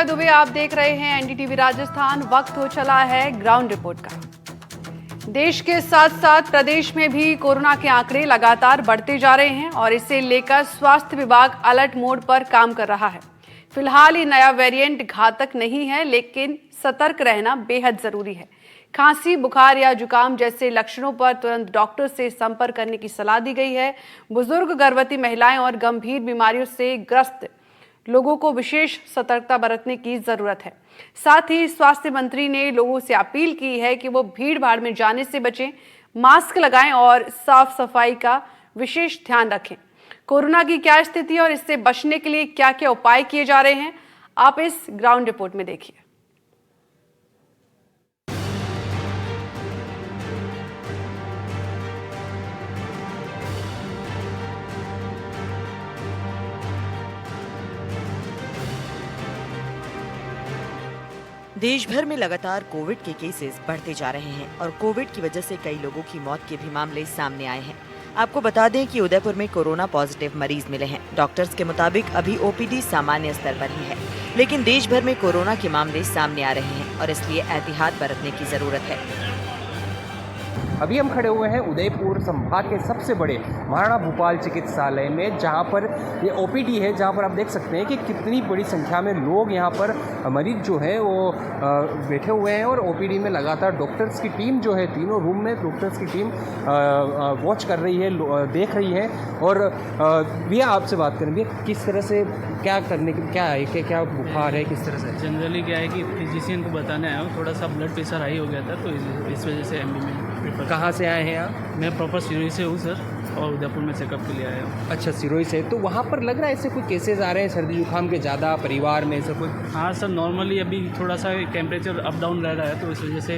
नमस्कार दुबे, आप देख रहे हैं एनडीटीवी राजस्थान। वक्त हो चला है ग्राउंड रिपोर्ट का। देश के साथ साथ प्रदेश में भी कोरोना के आंकड़े लगातार बढ़ते जा रहे हैं और इसे लेकर स्वास्थ्य विभाग अलर्ट मोड पर काम कर रहा है। फिलहाल ये नया वेरिएंट घातक नहीं है, लेकिन सतर्क रहना बेहद जरूरी है। खांसी, बुखार या जुकाम जैसे लक्षणों पर तुरंत डॉक्टर से संपर्क करने की सलाह दी गई है। बुजुर्ग, गर्भवती महिलाएं और गंभीर बीमारियों से ग्रस्त लोगों को विशेष सतर्कता बरतने की जरूरत है। साथ ही स्वास्थ्य मंत्री ने लोगों से अपील की है कि वो भीड़ भाड़ में जाने से बचें, मास्क लगाएं और साफ सफाई का विशेष ध्यान रखें। कोरोना की क्या स्थिति और इससे बचने के लिए क्या क्या उपाय किए जा रहे हैं, आप इस ग्राउंड रिपोर्ट में देखिए। देश भर में लगातार कोविड के केसेस बढ़ते जा रहे हैं और कोविड की वजह से कई लोगों की मौत के भी मामले सामने आए हैं। आपको बता दें कि उदयपुर में कोरोना पॉजिटिव मरीज मिले हैं। डॉक्टर्स के मुताबिक अभी ओपीडी सामान्य स्तर पर ही है, लेकिन देश भर में कोरोना के मामले सामने आ रहे हैं और इसलिए एहतियात बरतने की जरूरत है। अभी हम खड़े हुए हैं उदयपुर संभाग के सबसे बड़े महाराणा भूपाल चिकित्सालय में, जहां पर ये ओपीडी है, जहां पर आप देख सकते हैं कि कितनी बड़ी संख्या में लोग यहां पर मरीज जो है वो बैठे हुए हैं और ओपीडी में लगातार डॉक्टर्स की टीम जो है, तीनों रूम में डॉक्टर्स की टीम वॉच कर रही है, देख रही है। और भैया आपसे बात करें, भैया किस तरह से क्या करने की क्या है, क्या बुखार है, किस तरह से? जनरली क्या है कि फिजिशियन को बताने आया हूँ, थोड़ा सा ब्लड प्रेशर हाई हो गया था, तो इस वजह से एमडी में प्रेफर। कहाँ से आए हैं आप? मैं प्रॉपर सिरोही से हूँ सर, और उदयपुर में चेकअप के लिए आया हूँ। अच्छा, सिरोही से। तो वहाँ पर लग रहा है ऐसे कोई केसेस आ रहे हैं सर्दी जुकाम के ज़्यादा परिवार में, ऐसा कोई? हाँ सर, नॉर्मली अभी थोड़ा सा टेम्परेचर अप डाउन रह रहा है, तो इस वजह से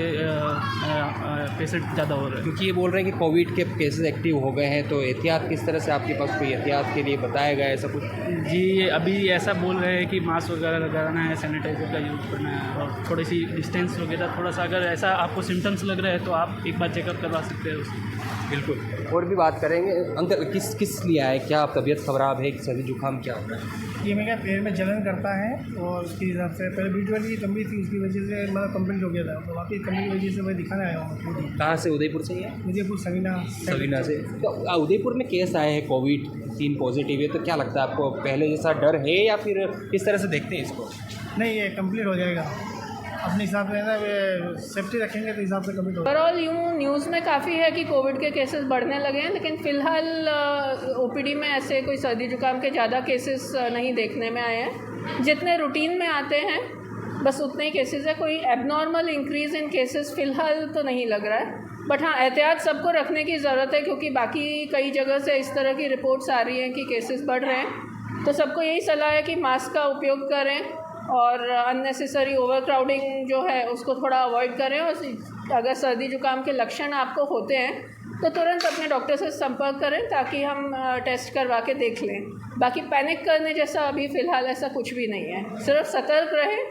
पेशेंट ज़्यादा हो रहे हैं। क्योंकि ये बोल रहे हैं कि कोविड के केसेस एक्टिव हो गए हैं, तो एहतियात किस तरह से आपके पास कोई एहतियात के लिए बताया गया है, ऐसा कुछ? जी, अभी ऐसा बोल रहे हैं कि मास्क वगैरह लगाना है, सैनिटाइजर का यूज़ करना है और थोड़ी सी डिस्टेंस वगैरह। थोड़ा सा अगर ऐसा आपको सिम्टम्स लग रहे हैं तो आप एक बार चेकअप करवा सकते हैं उसको। बिल्कुल, और भी बात करेंगे। अंकल, किस लिए आए? क्या तबीयत खराब है, सर्दी जुकाम क्या हो रहा है? ये मेरे पेट में जलन करता है और उसके हिसाब से पहले बीच वाली की कमी थी, उसकी वजह से मतलब कंप्लीट हो गया था, तो वापस कमी की वजह से मैं दिखाने आया हूँ। कहाँ से? उदयपुर से ही है? उदयपुर सवीना से। तो उदयपुर में केस आए हैं कोविड 3 पॉजिटिव है, तो क्या लगता है आपको, पहले जैसा डर है या फिर किस तरह से देखते हैं इसको? नहीं, ये कंप्लीट हो जाएगा अपने हिसाब से ना, सेफ्टी रखेंगे तो हिसाब से कंप्लीट होगा। ओवरऑल यूँ न्यूज़ में काफ़ी है कि कोविड के केसेस बढ़ने लगे हैं, लेकिन फ़िलहाल ओपीडी में ऐसे कोई सर्दी जुकाम के ज़्यादा केसेस नहीं देखने में आए हैं। जितने रूटीन में आते हैं बस उतने ही केसेस है। कोई एबनॉर्मल इंक्रीज़ इन केसेस फ़िलहाल तो नहीं लग रहा है, बट हाँ, एहतियात सबको रखने की ज़रूरत है, क्योंकि बाकी कई जगह से इस तरह की रिपोर्ट्स आ रही हैं कि केसेस बढ़ रहे हैं। तो सबको यही सलाह है कि मास्क का उपयोग करें और अननेसेसरी ओवर क्राउडिंग जो है उसको थोड़ा अवॉइड करें। और अगर सर्दी जुकाम के लक्षण आपको होते हैं तो तुरंत अपने डॉक्टर से संपर्क करें, ताकि हम टेस्ट करवा के देख लें। बाकी पैनिक करने जैसा अभी फ़िलहाल ऐसा कुछ भी नहीं है। सिर्फ सतर्क रहें,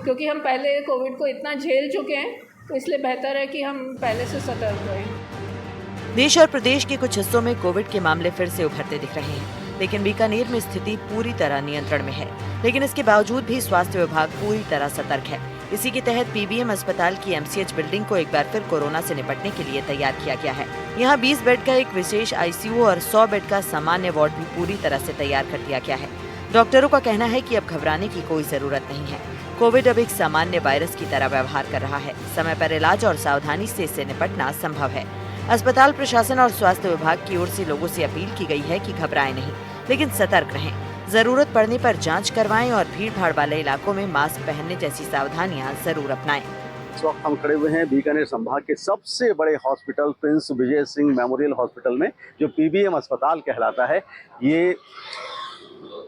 क्योंकि हम पहले कोविड को इतना झेल चुके हैं, तो इसलिए बेहतर है कि हम पहले से सतर्क रहें। देश और प्रदेश के कुछ हिस्सों में कोविड के मामले फिर से उभरते दिख रहे हैं, लेकिन बीकानेर में स्थिति पूरी तरह नियंत्रण में है। लेकिन इसके बावजूद भी स्वास्थ्य विभाग पूरी तरह सतर्क है। इसी के तहत पीबीएम अस्पताल की एमसीएच बिल्डिंग को एक बार फिर कोरोना से निपटने के लिए तैयार किया गया है। यहाँ 20 बेड का एक विशेष आईसीयू और 100 बेड का सामान्य वार्ड भी पूरी तरह से तैयार कर दिया गया है। डॉक्टरों का कहना है कि अब घबराने की कोई जरूरत नहीं है। कोविड अब एक सामान्य वायरस की तरह व्यवहार कर रहा है। समय पर इलाज और सावधानी से इससे निपटना संभव है। अस्पताल प्रशासन और स्वास्थ्य विभाग की ओर से लोगों से अपील की गई है कि घबराएं नहीं, लेकिन सतर्क रहें। जरूरत पड़ने पर जांच करवाएं और भीड़ भाड़ वाले इलाकों में मास्क पहनने जैसी सावधानियां जरूर अपनाएं। इस वक्त हम खड़े हुए हैं बीकानेर संभाग के सबसे बड़े hospital Prince Vijay Singh memorial hospital में, जो पीबीएम अस्पताल कहलाता है। ये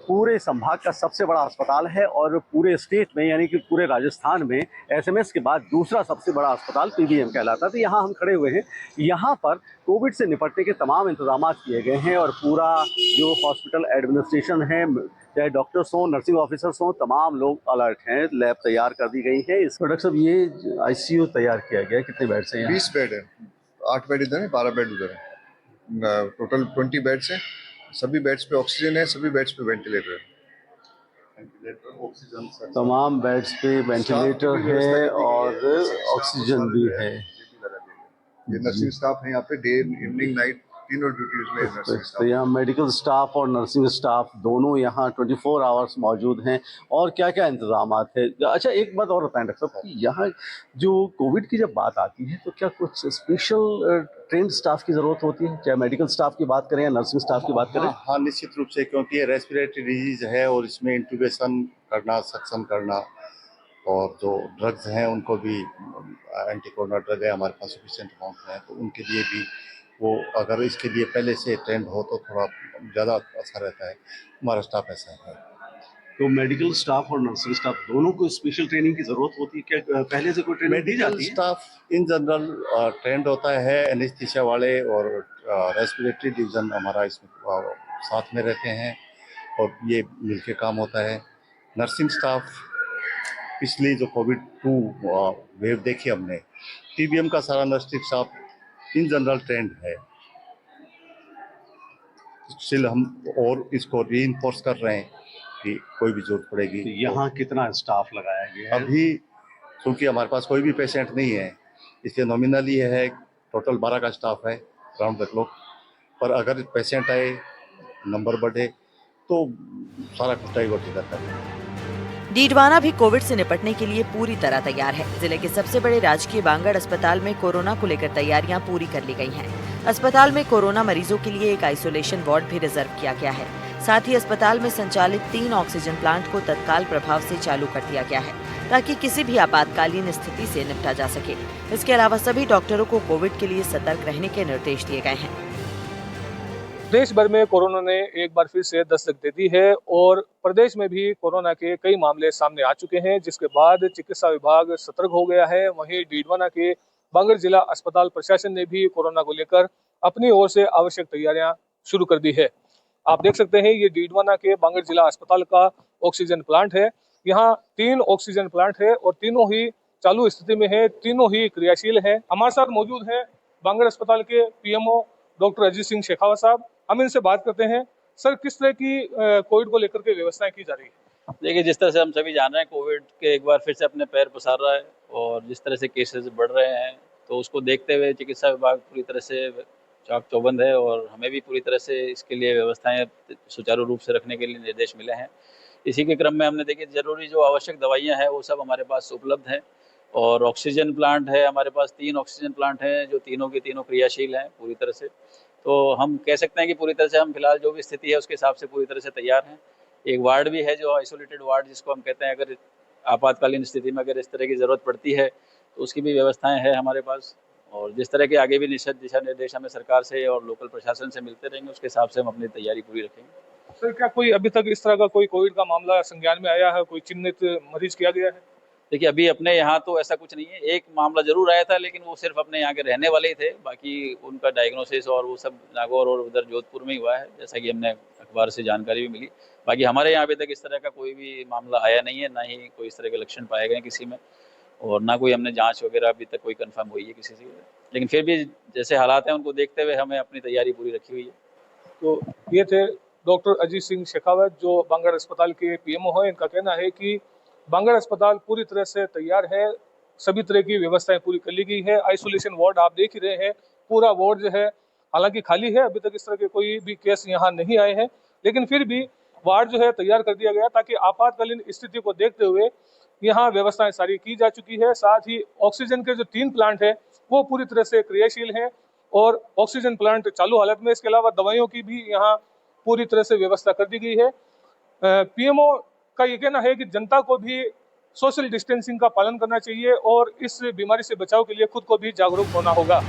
पूरे संभाग का सबसे बड़ा अस्पताल है और पूरे स्टेट में, यानी कि पूरे राजस्थान में एसएमएस के बाद दूसरा सबसे बड़ा अस्पताल पीबीएम कहलाता है। तो यहाँ हम खड़े हुए हैं, यहाँ पर कोविड से निपटने के तमाम इंतजाम किए गए हैं और पूरा जो हॉस्पिटल एडमिनिस्ट्रेशन है, चाहे डॉक्टर्स हों, नर्सिंग ऑफिसर्स हों, तमाम लोग अलर्ट हैं। लैब तैयार कर दी गई है। इस प्रोडक्ट सब ये आईसीयू तैयार किया गया है। कितने बेड्स हैं? 20 बेड है, 8 बेड इधर है, 12 बेड उधर है। टोटल 20 बेड्स हैं। सभी बेड्स पे ऑक्सीजन है, सभी बेड्स पे वेंटिलेटर है। वेंटिलेटर, ऑक्सीजन, तमाम बेड्स पे वेंटिलेटर है और ऑक्सीजन भी है। ये नर्सिंग स्टाफ है यहाँ पे, डे इवनिंग नाइट तीनों ड्यूटीज में नर्सिंग तो स्टाफ। यहाँ मेडिकल स्टाफ और नर्सिंग स्टाफ दोनों यहाँ 24 आवर्स मौजूद हैं। और क्या क्या इंतजाम है? अच्छा, एक बात और बताएं डॉक्टर साहब कि यहाँ जो कोविड की जब बात आती है तो क्या कुछ स्पेशल ट्रेंड स्टाफ की ज़रूरत होती है, चाहे मेडिकल स्टाफ की बात करें या नर्सिंग स्टाफ की बात करें? हाँ, निश्चित रूप से, क्योंकि ये रेस्पिरेटरी डिजीज है और इसमें इंट्यूबेशन करना, सक्शन करना, और जो ड्रग्स हैं उनको भी, एंटी कोरोना ड्रग है हमारे पास सफिशिएंट अमाउंट में है, तो उनके लिए भी वो अगर इसके लिए पहले से ट्रेंड हो तो थोड़ा ज़्यादा अच्छा रहता है। हमारा स्टाफ ऐसा है। तो मेडिकल स्टाफ और नर्सिंग स्टाफ दोनों को स्पेशल ट्रेनिंग की ज़रूरत होती है क्या? पहले से कोई ट्रेनिंग दी मेडिकल जाती है? स्टाफ इन जनरल ट्रेंड होता है, एनेस्थीसिया वाले और रेस्पिरेटरी डिवीज़न हमारा इसमें साथ में रहते हैं और ये मिलके काम होता है। नर्सिंग स्टाफ पिछली जो कोविड-2 वेव देखी हमने, पीबीएम का सारा nursing staff in general trend है। स्टिल हम और इसको रीइंफोर्स कर रहे हैं कि कोई भी जरूरत पड़ेगी। तो यहाँ कितना स्टाफ लगाया गया है? अभी क्योंकि हमारे पास कोई भी पेशेंट नहीं है, इसलिए नॉमिनली है, टोटल 12 का स्टाफ है राउंड द क्लॉक। पर अगर पेशेंट आए, नंबर बढ़े तो सारा कुछ डाइवर्ट हो जाता है। डीडवाना भी कोविड से निपटने के लिए पूरी तरह तैयार है। जिले के सबसे बड़े राजकीय बांगड़ अस्पताल में कोरोना को लेकर तैयारियां पूरी कर ली गई हैं। अस्पताल में कोरोना मरीजों के लिए एक आइसोलेशन वार्ड भी रिजर्व किया गया है। साथ ही अस्पताल में संचालित 3 ऑक्सीजन प्लांट को तत्काल प्रभाव से चालू कर दिया गया है ताकि किसी भी आपातकालीन स्थिति से निपटा जा सके। इसके अलावा सभी डॉक्टरों को कोविड के लिए सतर्क रहने के निर्देश दिए गए हैं। देश भर में कोरोना ने एक बार फिर से दस्तक दे दी है और प्रदेश में भी कोरोना के कई मामले सामने आ चुके हैं, जिसके बाद चिकित्सा विभाग सतर्क हो गया है। वहीं डीडवाना के बांगड़ जिला अस्पताल प्रशासन ने भी कोरोना को लेकर अपनी ओर से आवश्यक तैयारियां शुरू कर दी है। आप देख सकते हैं, ये डीडवाना के बांगड़ जिला अस्पताल का ऑक्सीजन प्लांट है। यहाँ 3 ऑक्सीजन प्लांट है और तीनों ही चालू स्थिति में है, तीनों ही क्रियाशील है। हमारे साथ मौजूद है बांगड़ अस्पताल के पीएमओ डॉक्टर अजीत सिंह शेखावत साहब। हम इनसे बात करते हैं। सर, किस तरह की कोविड को लेकर के व्यवस्थाएं की जा रही है? देखिए, जिस तरह से हम सभी जान रहे हैं, कोविड के एक बार फिर से अपने पैर पसार रहा है और जिस तरह से केसेस बढ़ रहे हैं, तो उसको देखते हुए चिकित्सा विभाग पूरी तरह से चाक चौबंद है और हमें भी पूरी तरह से इसके लिए व्यवस्थाएं सुचारू रूप से रखने के लिए निर्देश मिले हैं। इसी के क्रम में हमने देखिए जरूरी जो आवश्यक दवाइयाँ हैं वो सब हमारे पास उपलब्ध हैं और ऑक्सीजन प्लांट है हमारे पास। 3 ऑक्सीजन प्लांट हैं जो तीनों के तीनों क्रियाशील हैं पूरी तरह से। तो हम कह सकते हैं कि पूरी तरह से हम फिलहाल जो भी स्थिति है उसके हिसाब से पूरी तरह से तैयार हैं। एक वार्ड भी है जो आइसोलेटेड वार्ड जिसको हम कहते हैं, अगर आपातकालीन स्थिति में अगर इस तरह की ज़रूरत पड़ती है तो उसकी भी व्यवस्थाएं हैं हमारे पास। और जिस तरह के आगे भी दिशा निर्देश हमें सरकार से और लोकल प्रशासन से मिलते रहेंगे, उसके हिसाब से हम अपनी तैयारी पूरी रखेंगे। सर, क्या कोई अभी तक इस तरह का कोई कोविड का मामला संज्ञान में आया है, कोई चिन्हित मरीज किया गया है? देखिए, अभी अपने यहाँ तो ऐसा कुछ नहीं है। एक मामला जरूर आया था, लेकिन वो सिर्फ अपने यहाँ के रहने वाले ही थे। बाकी उनका डायग्नोसिस और वो सब नागौर और उधर जोधपुर में ही हुआ है, जैसा कि हमने अखबार से जानकारी भी मिली। बाकी हमारे यहाँ अभी तक इस तरह का कोई भी मामला आया नहीं है, ना ही कोई इस तरह के लक्षण पाए गए किसी में, और ना कोई हमने जाँच वगैरह अभी तक कोई कन्फर्म हुई है किसी से। लेकिन फिर भी जैसे हालात हैं उनको देखते हुए हमें अपनी तैयारी पूरी रखी हुई है। तो ये थे डॉक्टर अजीत सिंह शेखावत जो बांगड़ अस्पताल के पीएमओ हैं। इनका कहना है कि बांगड़ अस्पताल पूरी तरह से तैयार है, सभी तरह की व्यवस्थाएं पूरी कर ली गई है। आइसोलेशन वार्ड आप देख ही रहे हैं, पूरा वार्ड जो है हालांकि खाली है, अभी तक इस तरह के कोई भी केस यहाँ नहीं आए हैं, लेकिन फिर भी वार्ड जो है तैयार कर दिया गया ताकि आपातकालीन स्थिति को देखते हुए यहाँ व्यवस्थाएं सारी की जा चुकी है। साथ ही ऑक्सीजन के जो 3 प्लांट है वो पूरी तरह से क्रियाशील हैं और ऑक्सीजन प्लांट चालू हालत में। इसके अलावा दवाइयों की भी यहाँ पूरी तरह से व्यवस्था कर दी गई है। पीएमओ का ये कहना है कि जनता को भी सोशल डिस्टेंसिंग का पालन करना चाहिए और इस बीमारी से बचाव के लिए खुद को भी जागरूक होना होगा।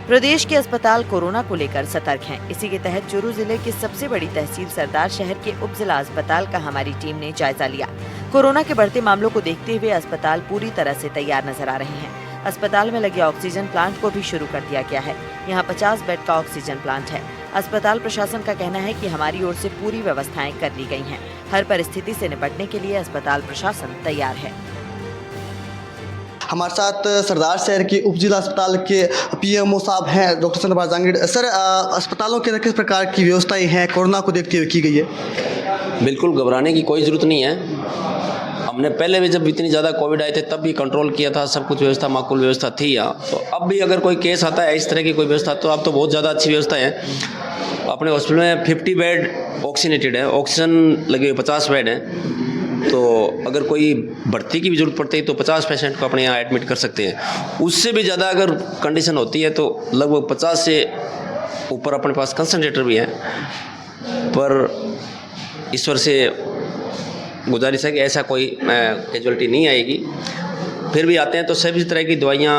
प्रदेश के अस्पताल कोरोना को लेकर सतर्क हैं। इसी के तहत चूरू जिले की सबसे बड़ी तहसील सरदार शहर के उप जिला अस्पताल का हमारी टीम ने जायजा लिया। कोरोना के बढ़ते मामलों को देखते हुए अस्पताल पूरी तरह से तैयार नजर आ रहे हैं। अस्पताल में लगे ऑक्सीजन प्लांट को भी शुरू कर दिया गया है। यहाँ 50 बेड का ऑक्सीजन प्लांट है। अस्पताल प्रशासन का कहना है कि हमारी ओर से पूरी व्यवस्थाएं कर ली गई हैं। हर परिस्थिति से निपटने के लिए अस्पताल प्रशासन तैयार है। हमारे साथ सरदार शहर के उप जिला अस्पताल के पीएमओ साहब हैं डॉक्टर चंद्रपाल जांगीड़। सर, अस्पतालों के अंदर किस प्रकार की व्यवस्थाएं हैं कोरोना को देखते हुए की गई है? बिल्कुल घबराने की कोई ज़रूरत नहीं है। हमने पहले भी जब इतनी ज़्यादा कोविड आए थे तब भी कंट्रोल किया था, सब कुछ व्यवस्था माकूल व्यवस्था थी यहाँ। तो अब भी अगर कोई केस आता है इस तरह की कोई व्यवस्था, तो अब तो बहुत ज़्यादा अच्छी व्यवस्था है। अपने हॉस्पिटल में 50 बेड ऑक्सीनेटेड है, ऑक्सीजन लगे हुए 50 बेड हैं। तो अगर कोई भर्ती की भी ज़रूरत पड़ती है तो 50 पेशेंट को अपने यहाँ एडमिट कर सकते हैं। उससे भी ज़्यादा अगर कंडीशन होती है तो लगभग 50 से ऊपर अपने पास कंसंट्रेटर भी हैं। पर ईश्वर से गुजारिश है कि ऐसा कोई कैजुअलिटी नहीं आएगी। फिर भी आते हैं तो सभी तरह की दवाइयाँ,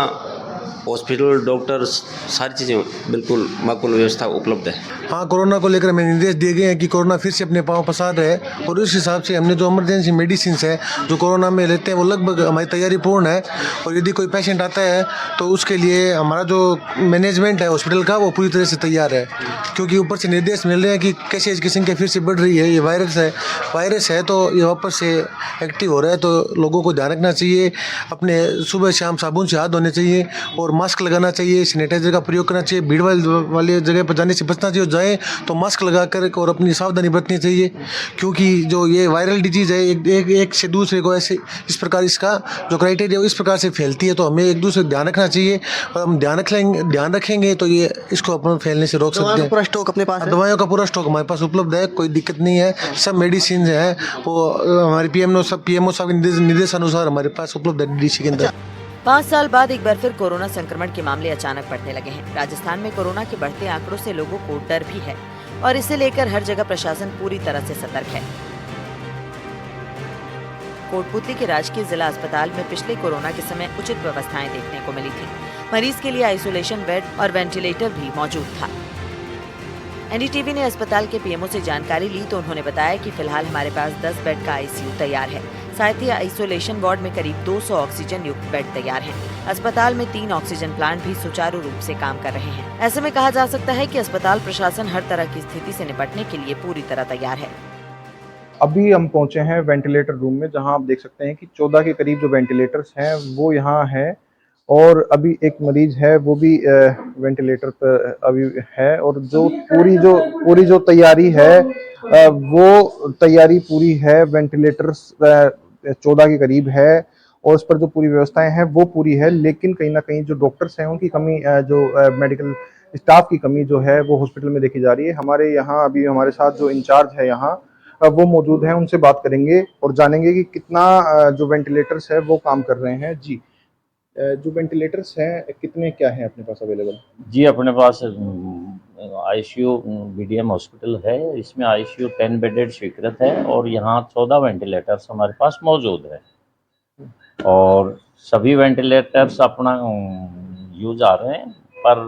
हॉस्पिटल, डॉक्टर, सारी चीज़ें बिल्कुल माकूल व्यवस्था उपलब्ध है। हाँ, कोरोना को लेकर हमें निर्देश दिए गए हैं कि कोरोना फिर से अपने पाँव पसार रहे है और उस हिसाब से हमने जो इमरजेंसी मेडिसिन है जो कोरोना में लेते हैं वो लगभग हमारी तैयारी पूर्ण है। और यदि कोई पेशेंट आता है तो उसके लिए हमारा जो मैनेजमेंट है हॉस्पिटल का वो पूरी तरह से तैयार है, क्योंकि ऊपर से निर्देश मिल रहे हैं कि केसेज की संख्या फिर से बढ़ रही है। ये वायरस है तो ये वापस से एक्टिव हो रहा है, तो लोगों को ध्यान रखना चाहिए। अपने सुबह शाम साबुन से हाथ धोने चाहिए और मास्क लगाना चाहिए, सैनिटाइजर का प्रयोग करना चाहिए। भीड़ वाली जगह पर जाने से बचना चाहिए, जाए तो मास्क लगा कर और अपनी सावधानी बरतनी चाहिए, क्योंकि जो ये वायरल डिजीज़ है एक से दूसरे को ऐसे इस प्रकार इसका जो क्राइटेरिया इस प्रकार से फैलती है, तो हमें एक दूसरे को ध्यान रखना चाहिए। और हम ध्यान रखेंगे तो ये इसको अपन फैलने से रोक सकते हैं। पूरा स्टॉक अपने पास है, दवाइयों का पूरा स्टॉक हमारे पास उपलब्ध है, कोई दिक्कत नहीं है। सब मेडिसिन है वो हमारे पीएमओ साहब के निर्देशानुसार हमारे पास उपलब्ध है डीसी के अंदर। 5 साल बाद एक बार फिर कोरोना संक्रमण के मामले अचानक बढ़ने लगे हैं। राजस्थान में कोरोना के बढ़ते आंकड़ों से लोगों को डर भी है और इसे लेकर हर जगह प्रशासन पूरी तरह से सतर्क है। कोटपुतली के राजकीय जिला अस्पताल में पिछले कोरोना के समय उचित व्यवस्थाएं देखने को मिली थी। मरीज के लिए आइसोलेशन बेड और वेंटिलेटर भी मौजूद था। एनडीटीवी ने अस्पताल के पीएमओ से जानकारी ली तो उन्होंने बताया कि फिलहाल हमारे पास 10 बेड का आईसीयू तैयार है। साथ ही आइसोलेशन वार्ड में करीब 200 ऑक्सीजन युक्त बेड तैयार हैं। अस्पताल में 3 ऑक्सीजन प्लांट भी सुचारू रूप से काम कर रहे हैं। ऐसे में कहा जा सकता है कि अस्पताल प्रशासन हर तरह की स्थिति से निपटने के लिए पूरी तरह तैयार है। अभी हम पहुंचे हैं वेंटिलेटर रूम में, जहां आप देख सकते हैं कि 14 के करीब जो वेंटिलेटर्स हैं वो यहाँ है और अभी एक मरीज है वो भी वेंटिलेटर पर अभी है। और जो पूरी जो तैयारी है वो तैयारी पूरी है। वेंटिलेटर्स 14 के करीब है और उस पर जो पूरी व्यवस्थाएं हैं वो पूरी है, लेकिन कहीं ना कहीं जो डॉक्टर्स हैं उनकी कमी, जो मेडिकल स्टाफ की कमी जो है वो हॉस्पिटल में देखी जा रही है। हमारे यहाँ अभी हमारे साथ जो इंचार्ज है यहाँ वो मौजूद हैं, उनसे बात करेंगे और जानेंगे कि कितना जो वेंटिलेटर्स है वो काम कर रहे हैं। जी, जो वेंटिलेटर्स हैं कितने क्या हैं अपने पास अवेलेबल? जी, अपने पास आईसीयू बीडीएम हॉस्पिटल है, इसमें आईसीयू 10 बेडेड स्वीकृत है और यहाँ 14 वेंटिलेटर्स हमारे पास मौजूद है और सभी वेंटिलेटर्स अपना यूज आ रहे हैं। पर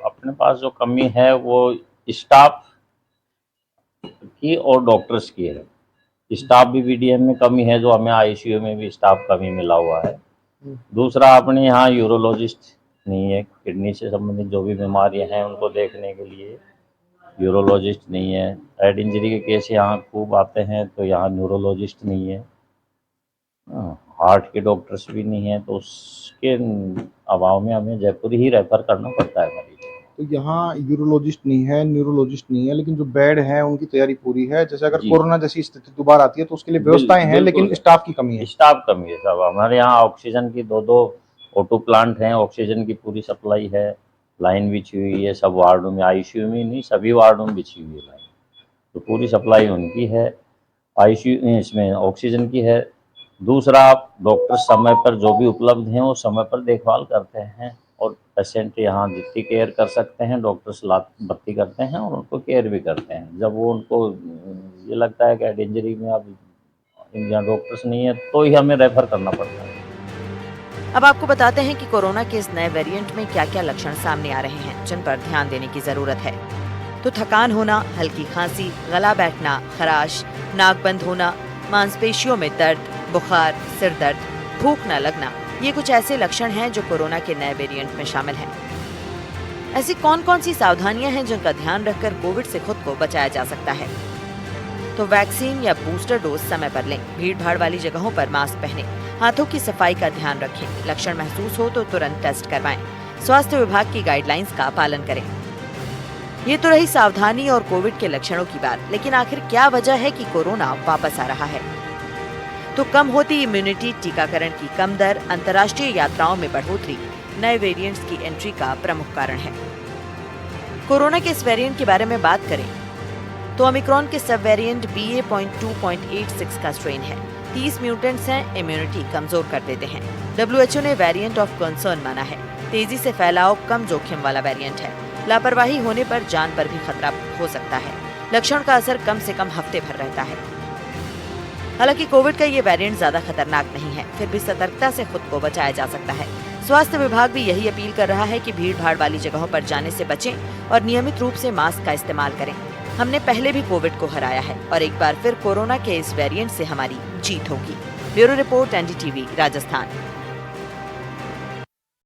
अपने पास जो कमी है वो स्टाफ की और डॉक्टर्स की है। स्टाफ भी बीडीएम में कमी है, जो हमें आईसीयू में भी स्टाफ कमी मिला हुआ है। दूसरा, अपने यहाँ यूरोलॉजिस्ट नहीं है। किडनी से संबंधित जो भी बीमारियां हैं उनको देखने के लिए यूरोलॉजिस्ट नहीं है। हेड इंजरी के केस यहाँ खूब आते हैं तो यहाँ न्यूरोलॉजिस्ट नहीं है। हार्ट के डॉक्टर्स भी नहीं है, तो उसके अभाव में हमें जयपुर ही रेफर करना पड़ता है मरीज। तो यहाँ यूरोलॉजिस्ट नहीं है, न्यूरोलॉजिस्ट नहीं है, लेकिन जो बेड है उनकी तैयारी पूरी है। जैसे अगर कोरोना जैसी स्थिति दोबारा आती है तो उसके लिए व्यवस्थाएं हैं, लेकिन स्टाफ की कमी है। स्टाफ कमी है सब। हमारे यहाँ ऑक्सीजन की 2 ऑटो प्लांट हैं, ऑक्सीजन की पूरी सप्लाई है, लाइन बिछी हुई है सब वार्डों में, आईसीयू में नहीं सभी वार्डों में बिछी हुई है लाइन, तो पूरी सप्लाई उनकी है। आईसीयू इसमें ऑक्सीजन की है। दूसरा, डॉक्टर समय पर जो भी उपलब्ध हैं वो समय पर देखभाल करते हैं और पेशेंट यहाँ जितनी केयर कर सकते हैं डॉक्टर्स भर्ती करते हैं और उनको केयर भी करते हैं। जब वो उनको ये लगता है कि हेड इंजरी में अब यहाँ डॉक्टर्स नहीं है तो ही हमें रेफर करना पड़ता है। अब आपको बताते हैं कि कोरोना के इस नए वेरिएंट में क्या क्या लक्षण सामने आ रहे हैं जिन पर ध्यान देने की जरूरत है। तो थकान होना, हल्की खांसी, गला बैठना, खराश, नाक बंद होना, मांसपेशियों में दर्द, बुखार, सिर दर्द, भूख न लगना, ये कुछ ऐसे लक्षण हैं जो कोरोना के नए वेरिएंट में शामिल हैं। ऐसी कौन कौन सी सावधानियां हैं जिनका ध्यान रखकर कोविड से खुद को बचाया जा सकता है? तो वैक्सीन या बूस्टर डोज समय पर लें, भीड़ भाड़ वाली जगहों पर मास्क पहनें, हाथों की सफाई का ध्यान रखें, लक्षण महसूस हो तो तुरंत टेस्ट करवाएं, स्वास्थ्य विभाग की गाइडलाइंस का पालन करें। ये तो रही सावधानी और कोविड के लक्षणों की बात, लेकिन आखिर क्या वजह है कि कोरोना वापस आ रहा है? तो कम होती इम्यूनिटी, टीकाकरण की कम दर, अंतर्राष्ट्रीय यात्राओं में बढ़ोतरी, नए वेरिएंट्स की एंट्री का प्रमुख कारण है। कोरोना के इस वेरिएंट के बारे में बात करें तो ओमिक्रॉन के सब वेरिएंट BA.2.86 का स्ट्रेन है। 30 म्यूटेंट्स हैं, इम्यूनिटी कमजोर कर देते हैं। WHO ने वेरिएंट ऑफ कंसर्न माना है। तेजी से फैलाव, कम जोखिम वाला वेरिएंट है। लापरवाही होने पर जान पर भी खतरा हो सकता है। लक्षण का असर कम से कम हफ्ते भर रहता है। हालांकि कोविड का ये वेरिएंट ज्यादा खतरनाक नहीं है, फिर भी सतर्कता से खुद को बचाया जा सकता है। स्वास्थ्य विभाग भी यही अपील कर रहा है कि भीड़ भाड़ वाली जगहों पर जाने से बचें और नियमित रूप से मास्क का इस्तेमाल करें। हमने पहले भी कोविड को हराया है और एक बार फिर कोरोना के इस वेरिएंट से हमारी जीत होगी। Bureau report, NDTV, Rajasthan.